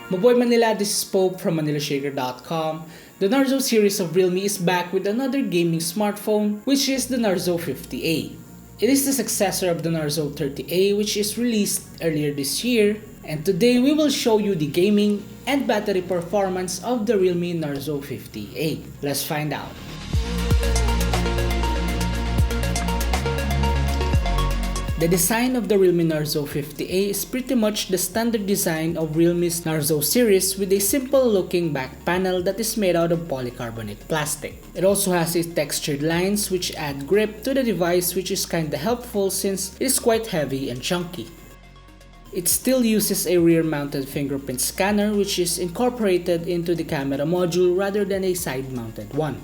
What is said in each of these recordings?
Maboy Manila, this is Pope from ManilaShaker.com. The Narzo series of Realme is back with another gaming smartphone, which is the Narzo 50A. It is the successor of the Narzo 30A, which is released earlier this year, and today we will show you the gaming and battery performance of the Realme Narzo 50A. Let's find out. The design of the Realme Narzo 50A is pretty much the standard design of Realme's Narzo series with a simple looking back panel that is made out of polycarbonate plastic. It also has its textured lines which add grip to the device, which is kinda helpful since it is quite heavy and chunky. It still uses a rear-mounted fingerprint scanner which is incorporated into the camera module rather than a side-mounted one.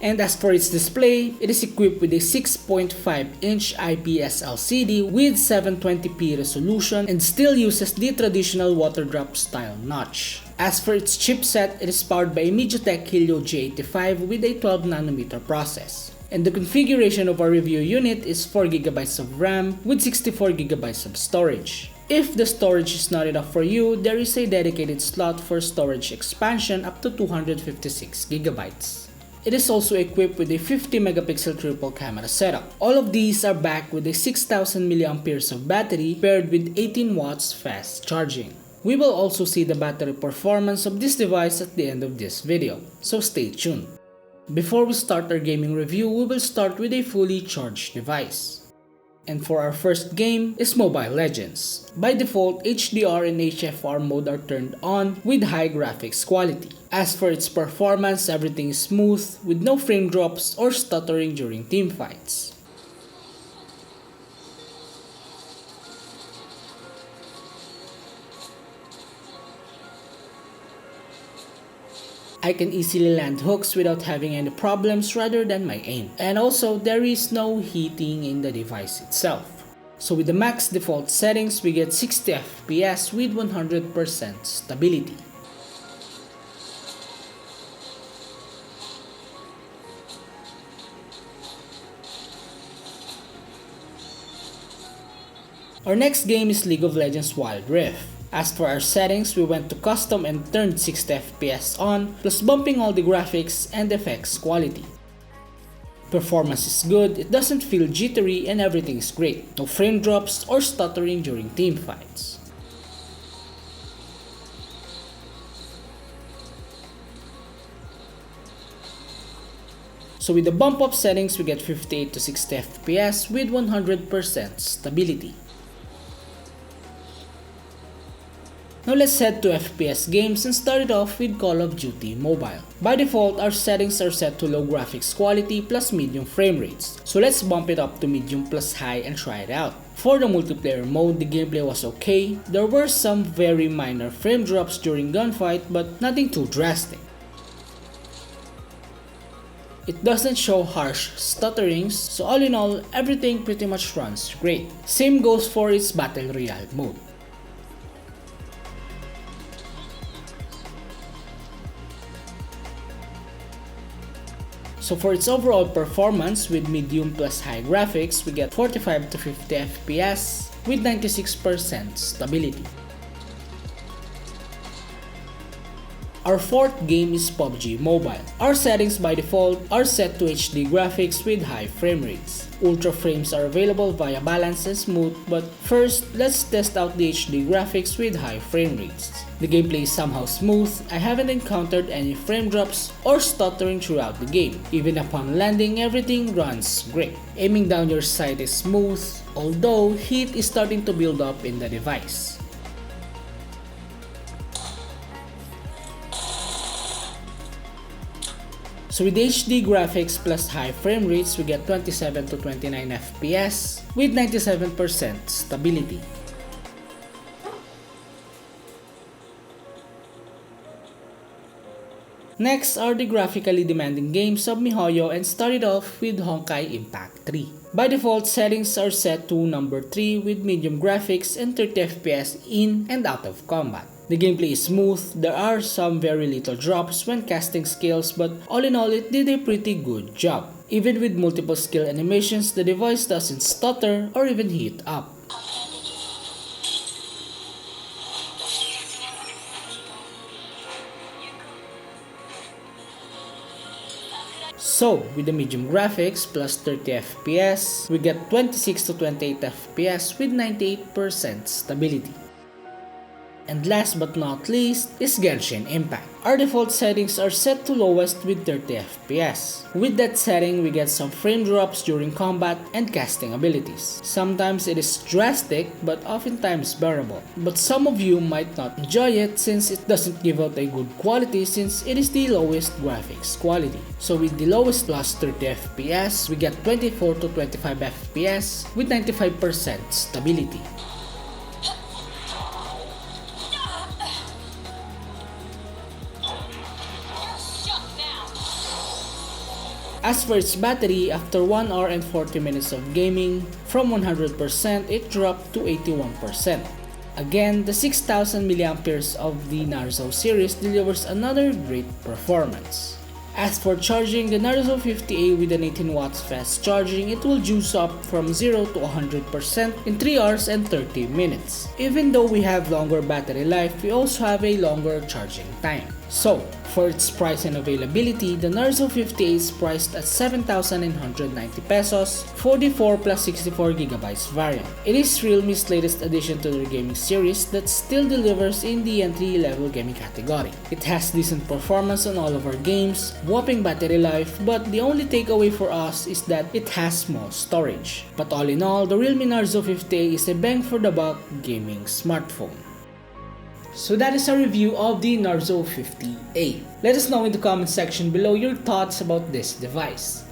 And as for its display, it is equipped with a 6.5-inch IPS LCD with 720p resolution and still uses the traditional water drop style notch. As for its chipset, it is powered by a MediaTek Helio G85 with a 12nm process. And the configuration of our review unit is 4GB of RAM with 64GB of storage. If the storage is not enough for you, there is a dedicated slot for storage expansion up to 256GB. It is also equipped with a 50MP triple camera setup. All of these are backed with a 6000mAh of battery paired with 18 watts fast charging. We will also see the battery performance of this device at the end of this video, so stay tuned. Before we start our gaming review, we will start with a fully charged device. And for our first game is Mobile Legends. By default, HDR and HFR mode are turned on with high graphics quality. As for its performance, everything is smooth with no frame drops or stuttering during teamfights. I can easily land hooks without having any problems rather than my aim. And also, there is no heating in the device itself. So with the max default settings, we get 60 FPS with 100% stability. Our next game is League of Legends Wild Rift. As for our settings, we went to custom and turned 60 FPS on, plus bumping all the graphics and effects quality. Performance is good, it doesn't feel jittery, and everything is great. No frame drops or stuttering during teamfights. So with the bump up settings, we get 58 to 60 FPS with 100% stability. Now let's head to FPS games and start it off with Call of Duty Mobile. By default, our settings are set to low graphics quality plus medium frame rates. So let's bump it up to medium plus high and try it out. For the multiplayer mode, the gameplay was okay. There were some very minor frame drops during gunfight, but nothing too drastic. It doesn't show harsh stutterings, so all in all, everything pretty much runs great. Same goes for its Battle Royale mode. So for its overall performance with medium plus high graphics, we get 45 to 50 FPS with 96% stability. Our fourth game is PUBG Mobile. Our settings by default are set to HD graphics with high frame rates. Ultra frames are available via balance and smooth, but first, let's test out the HD graphics with high frame rates. The gameplay is somehow smooth. I haven't encountered any frame drops or stuttering throughout the game. Even upon landing, everything runs great. Aiming down your sight is smooth, although heat is starting to build up in the device. So with HD graphics plus high frame rates, we get 27 to 29 FPS with 97% stability. Next are the graphically demanding games of MiHoYo, and started off with Genshin Impact 3. By default, settings are set to number 3 with medium graphics and 30 FPS in and out of combat. The gameplay is smooth, there are some very little drops when casting skills, but all in all it did a pretty good job. Even with multiple skill animations, the device doesn't stutter or even heat up. So, with the medium graphics plus 30 FPS, we get 26 to 28 FPS with 98% stability. And last but not least is Genshin Impact. Our default settings are set to lowest with 30 FPS. With that setting, we get some frame drops during combat and casting abilities. Sometimes it is drastic but oftentimes bearable. But some of you might not enjoy it since it doesn't give out a good quality since it is the lowest graphics quality. So with the lowest plus 30 FPS, we get 24 to 25 FPS with 95% stability. As for its battery, after 1 hour and 40 minutes of gaming, from 100% it dropped to 81%. Again, the 6000 mAh of the Narzo series delivers another great performance. As for charging, the Narzo 50A with an 18 watts fast charging, it will juice up from 0 to 100% in 3 hours and 30 minutes. Even though we have longer battery life, we also have a longer charging time. So, for its price and availability, the Narzo 50A is priced at 7,990 pesos for the 4 plus 64 GB variant. It is Realme's latest addition to their gaming series that still delivers in the entry-level gaming category. It has decent performance on all of our games, whopping battery life, but the only takeaway for us is that it has small storage. But all in all, the Realme Narzo 50A is a bang for the buck gaming smartphone. So that is our review of the Narzo 50A. Let us know in the comment section below your thoughts about this device.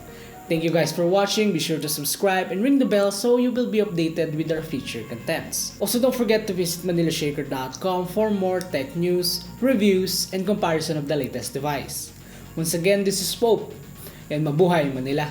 Thank you guys for watching. Be sure to subscribe and ring the bell so you will be updated with our future contents. Also, don't forget to visit manila.shaker.com for more tech news, reviews, and comparison of the latest device. Once again, this is Pope, and mabuhay Manila!